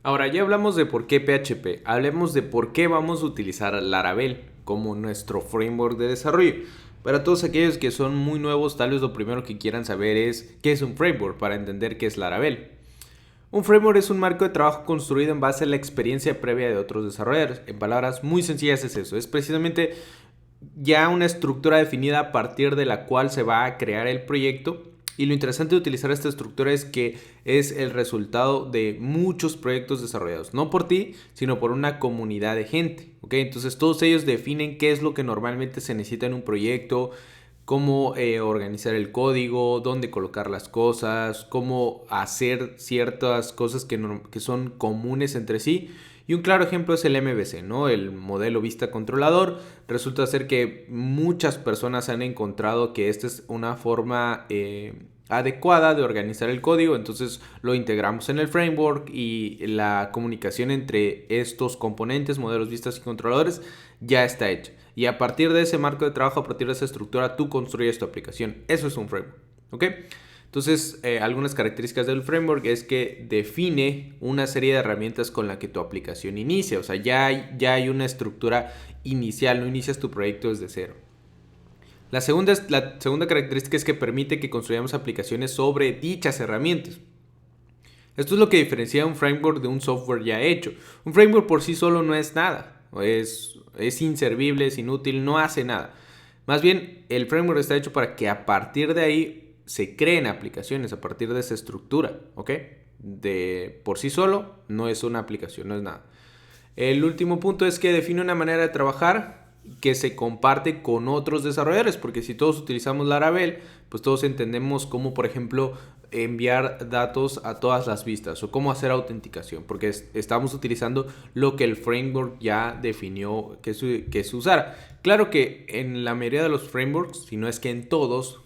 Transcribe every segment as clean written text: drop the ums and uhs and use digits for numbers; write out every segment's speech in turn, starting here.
Ahora ya hablamos de por qué PHP, hablemos de por qué vamos a utilizar Laravel como nuestro framework de desarrollo. Para todos aquellos que son muy nuevos, tal vez lo primero que quieran saber es qué es un framework para entender qué es Laravel. Un framework es un marco de trabajo construido en base a la experiencia previa de otros desarrolladores. En palabras muy sencillas es eso, es precisamente ya una estructura definida a partir de la cual se va a crear el proyecto. Y lo interesante de utilizar esta estructura es que es el resultado de muchos proyectos desarrollados, no por ti, sino por una comunidad de gente. ¿Ok? Entonces todos ellos definen qué es lo que normalmente se necesita en un proyecto, cómo organizar el código, dónde colocar las cosas, cómo hacer ciertas cosas que son comunes entre sí. Y un claro ejemplo es el MVC, ¿no? El modelo vista controlador. Resulta ser que muchas personas han encontrado que esta es una forma adecuada de organizar el código, entonces lo integramos en el framework y la comunicación entre estos componentes, modelos vistas y controladores ya está hecha. Y a partir de ese marco de trabajo, a partir de esa estructura, tú construyes tu aplicación. Eso es un framework, ¿ok? Entonces, algunas características del framework es que define una serie de herramientas con la que tu aplicación inicia. O sea, ya hay una estructura inicial, no inicias tu proyecto desde cero. La segunda característica es que permite que construyamos aplicaciones sobre dichas herramientas. Esto es lo que diferencia un framework de un software ya hecho. Un framework por sí solo no es nada. Es inservible, es inútil, no hace nada. Más bien, el framework está hecho para que a partir de ahí se creen aplicaciones, a partir de esa estructura, ¿ok? De por sí solo no es una aplicación, no es nada. El último punto es que define una manera de trabajar que se comparte con otros desarrolladores, porque si todos utilizamos Laravel, pues todos entendemos cómo, por ejemplo, enviar datos a todas las vistas o cómo hacer autenticación, porque estamos utilizando lo que el framework ya definió que se usara. Claro que en la mayoría de los frameworks, si no es que en todos,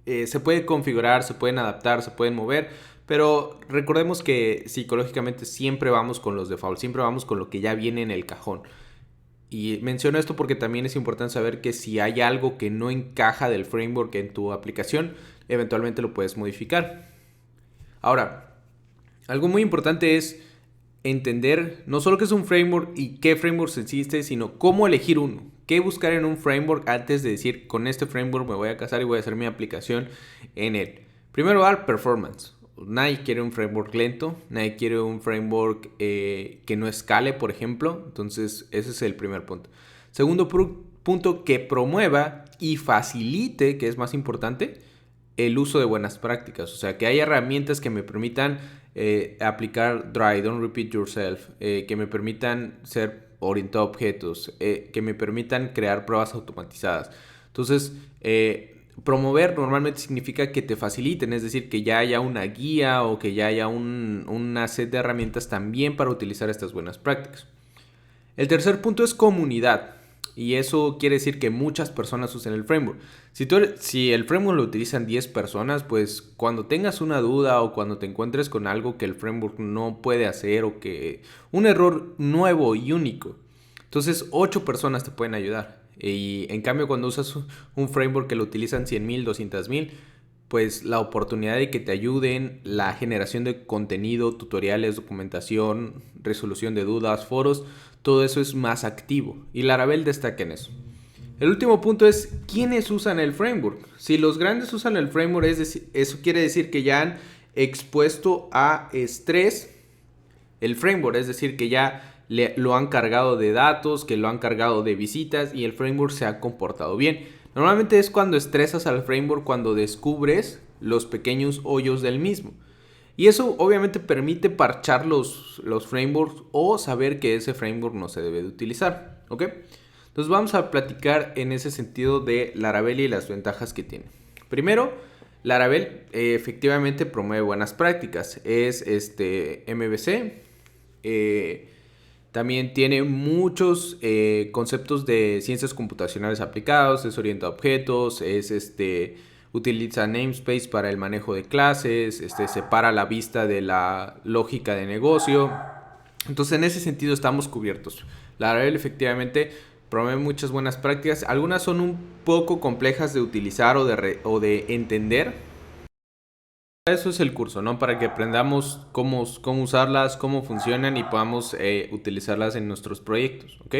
se puede configurar, se pueden adaptar, se pueden mover, pero recordemos que psicológicamente siempre vamos con los defaults, siempre vamos con lo que ya viene en el cajón. Y menciono esto porque también es importante saber que si hay algo que no encaja del framework en tu aplicación, eventualmente lo puedes modificar. Ahora, algo muy importante es entender no solo qué es un framework y qué frameworks existe, sino cómo elegir uno. Qué buscar en un framework antes de decir con este framework me voy a casar y voy a hacer mi aplicación en él. Primero lugar, performance. Nadie quiere un framework lento, nadie quiere un framework que no escale, por ejemplo. Entonces, ese es el primer punto. Segundo punto, que promueva y facilite, que es más importante, el uso de buenas prácticas. O sea, que haya herramientas que me permitan aplicar Dry, Don't Repeat Yourself, que me permitan ser orientado a objetos, que me permitan crear pruebas automatizadas. Entonces, promover normalmente significa que te faciliten, es decir, que ya haya una guía o que ya haya una set de herramientas también para utilizar estas buenas prácticas. El tercer punto es comunidad. Y eso quiere decir que muchas personas usen el framework. Si el framework lo utilizan 10 personas, pues cuando tengas una duda o cuando te encuentres con algo que el framework no puede hacer o que un error nuevo y único, entonces 8 personas te pueden ayudar. Y en cambio cuando usas un framework que lo utilizan 100,000, 200,000, pues la oportunidad de que te ayuden, la generación de contenido, tutoriales, documentación, resolución de dudas, foros, todo eso es más activo y Laravel destaca en eso. El último punto es quiénes usan el framework. Si los grandes usan el framework, eso quiere decir que ya han expuesto a estrés el framework, es decir, que ya lo han cargado de datos, que lo han cargado de visitas y el framework se ha comportado bien. Normalmente es cuando estresas al framework, cuando descubres los pequeños hoyos del mismo. Y eso obviamente permite parchar los frameworks o saber que ese framework no se debe de utilizar. ¿Ok? Entonces vamos a platicar en ese sentido de Laravel y las ventajas que tiene. Primero, Laravel efectivamente promueve buenas prácticas. Es MVC. También tiene muchos conceptos de ciencias computacionales aplicados. Es orientado a objetos. Utiliza namespace para el manejo de clases. Separa la vista de la lógica de negocio. Entonces en ese sentido estamos cubiertos. Laravel efectivamente promueve muchas buenas prácticas. Algunas son un poco complejas de utilizar o de entender. Eso es el curso, ¿no? Para que aprendamos cómo usarlas, cómo funcionan y podamos utilizarlas en nuestros proyectos, ¿ok?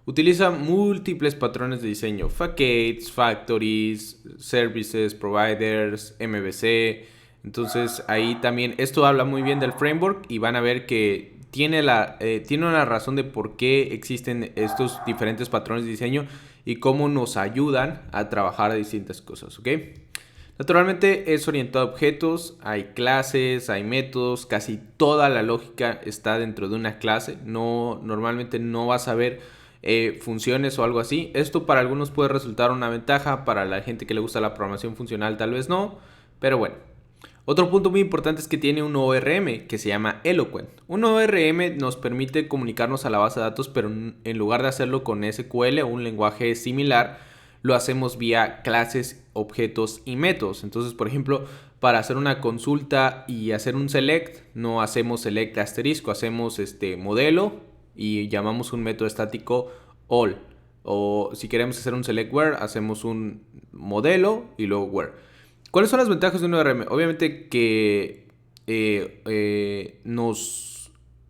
Utiliza múltiples patrones de diseño: facades, factories, services, providers, MVC. Entonces ahí también esto habla muy bien del framework y van a ver que tiene una razón de por qué existen estos diferentes patrones de diseño y cómo nos ayudan a trabajar distintas cosas, ¿ok? Naturalmente es orientado a objetos, hay clases, hay métodos, casi toda la lógica está dentro de una clase. Normalmente no vas a ver funciones o algo así. Esto para algunos puede resultar una ventaja, para la gente que le gusta la programación funcional tal vez no, pero bueno. Otro punto muy importante es que tiene un ORM que se llama Eloquent. Un ORM nos permite comunicarnos a la base de datos, pero en lugar de hacerlo con SQL o un lenguaje similar, lo hacemos vía clases, objetos y métodos. Entonces, por ejemplo, para hacer una consulta y hacer un select, no hacemos select asterisco, hacemos modelo y llamamos un método estático all. O si queremos hacer un select where, hacemos un modelo y luego where. ¿Cuáles son las ventajas de un ORM? Obviamente que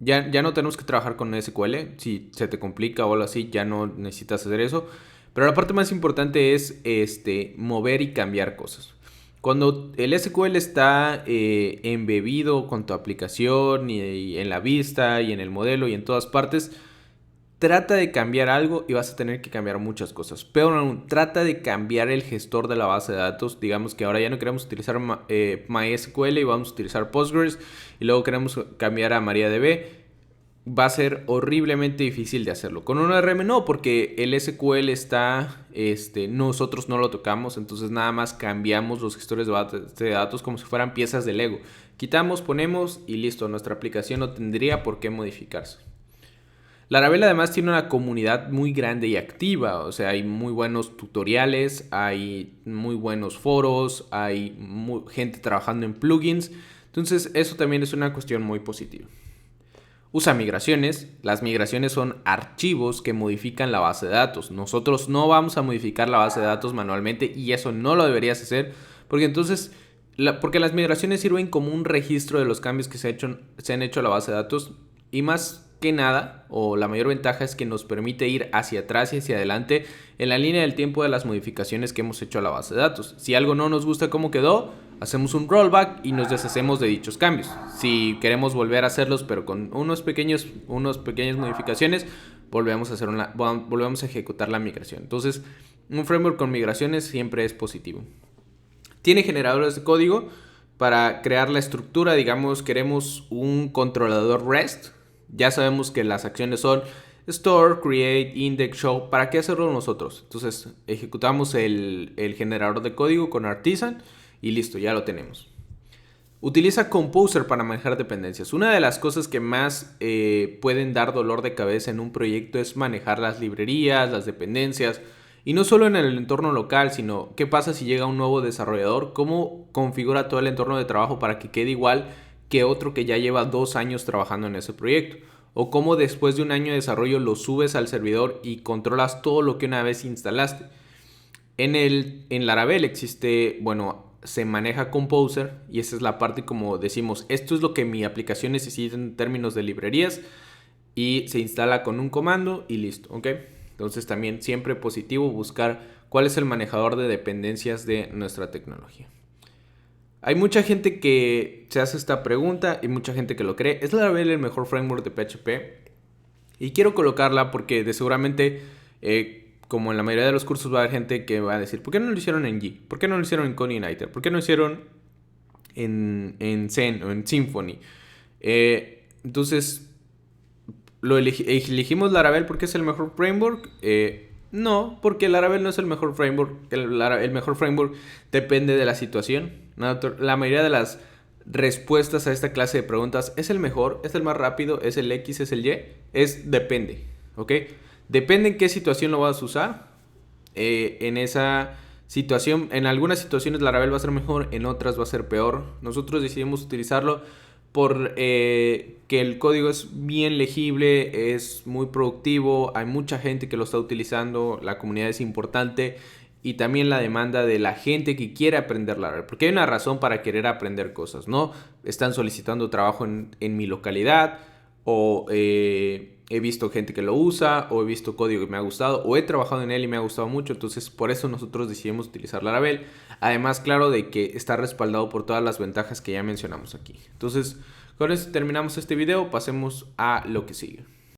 ya no tenemos que trabajar con SQL. Si se te complica o algo así, ya no necesitas hacer eso. Pero la parte más importante es mover y cambiar cosas. Cuando el SQL está embebido con tu aplicación y en la vista y en el modelo y en todas partes, trata de cambiar algo y vas a tener que cambiar muchas cosas. Peor aún, trata de cambiar el gestor de la base de datos. Digamos que ahora ya no queremos utilizar MySQL y vamos a utilizar Postgres. Y luego queremos cambiar a MariaDB. Va a ser horriblemente difícil de hacerlo. Con un ORM no, porque el SQL está, nosotros no lo tocamos. Entonces nada más cambiamos los gestores de datos como si fueran piezas de Lego. Quitamos, ponemos y listo. Nuestra aplicación no tendría por qué modificarse. Laravel además tiene una comunidad muy grande y activa, o sea, hay muy buenos tutoriales, hay muy buenos foros, hay gente trabajando en plugins, entonces eso también es una cuestión muy positiva. Usa migraciones. Las migraciones son archivos que modifican la base de datos. Nosotros no vamos a modificar la base de datos manualmente y eso no lo deberías hacer porque porque las migraciones sirven como un registro de los cambios que se han hecho a la base de datos y más que nada, o la mayor ventaja es que nos permite ir hacia atrás y hacia adelante en la línea del tiempo de las modificaciones que hemos hecho a la base de datos. Si algo no nos gusta cómo quedó, hacemos un rollback y nos deshacemos de dichos cambios. Si queremos volver a hacerlos pero con unas pequeñas modificaciones, volvemos a ejecutar la migración. Entonces, un framework con migraciones siempre es positivo. Tiene generadores de código para crear la estructura. Digamos, queremos un controlador REST. Ya sabemos que las acciones son store, create, index, show. ¿Para qué hacerlo nosotros? Entonces ejecutamos el generador de código con Artisan y listo, ya lo tenemos. Utiliza Composer para manejar dependencias. Una de las cosas que más pueden dar dolor de cabeza en un proyecto es manejar las librerías, las dependencias. Y no solo en el entorno local, sino qué pasa si llega un nuevo desarrollador, cómo configura todo el entorno de trabajo para que quede igual que otro que ya lleva 2 años trabajando en ese proyecto. O cómo después de un año de desarrollo lo subes al servidor y controlas todo lo que una vez instalaste. En Laravel se maneja Composer y esa es la parte como decimos, esto es lo que mi aplicación necesita en términos de librerías y se instala con un comando y listo, ¿ok? Entonces también siempre positivo buscar cuál es el manejador de dependencias de nuestra tecnología. Hay mucha gente que se hace esta pregunta y mucha gente que lo cree. ¿Es Laravel el mejor framework de PHP? Y quiero colocarla porque seguramente, como en la mayoría de los cursos, va a haber gente que va a decir: ¿por qué no lo hicieron en G? ¿Por qué no lo hicieron en Coordinator? ¿Por qué no lo hicieron en Zen o en Symfony? Entonces, elegimos Laravel porque es el mejor framework. No, porque Laravel no es el mejor framework. El mejor framework depende de la situación. La mayoría de las respuestas a esta clase de preguntas: ¿es el mejor? ¿Es el más rápido? ¿Es el X? ¿Es el Y? Depende, ¿ok? Depende en qué situación lo vas a usar. En esa situación, en algunas situaciones Laravel va a ser mejor, en otras va a ser peor. Nosotros decidimos utilizarlo por que el código es bien legible, es muy productivo, hay mucha gente que lo está utilizando, la comunidad es importante y también la demanda de la gente que quiere aprender Laravel. Porque hay una razón para querer aprender cosas, ¿no? Están solicitando trabajo en mi localidad, o he visto gente que lo usa, o he visto código que me ha gustado, o he trabajado en él y me ha gustado mucho. Entonces por eso nosotros decidimos utilizar Laravel. Además, claro, de que está respaldado por todas las ventajas que ya mencionamos aquí. Entonces, con eso terminamos este video, pasemos a lo que sigue.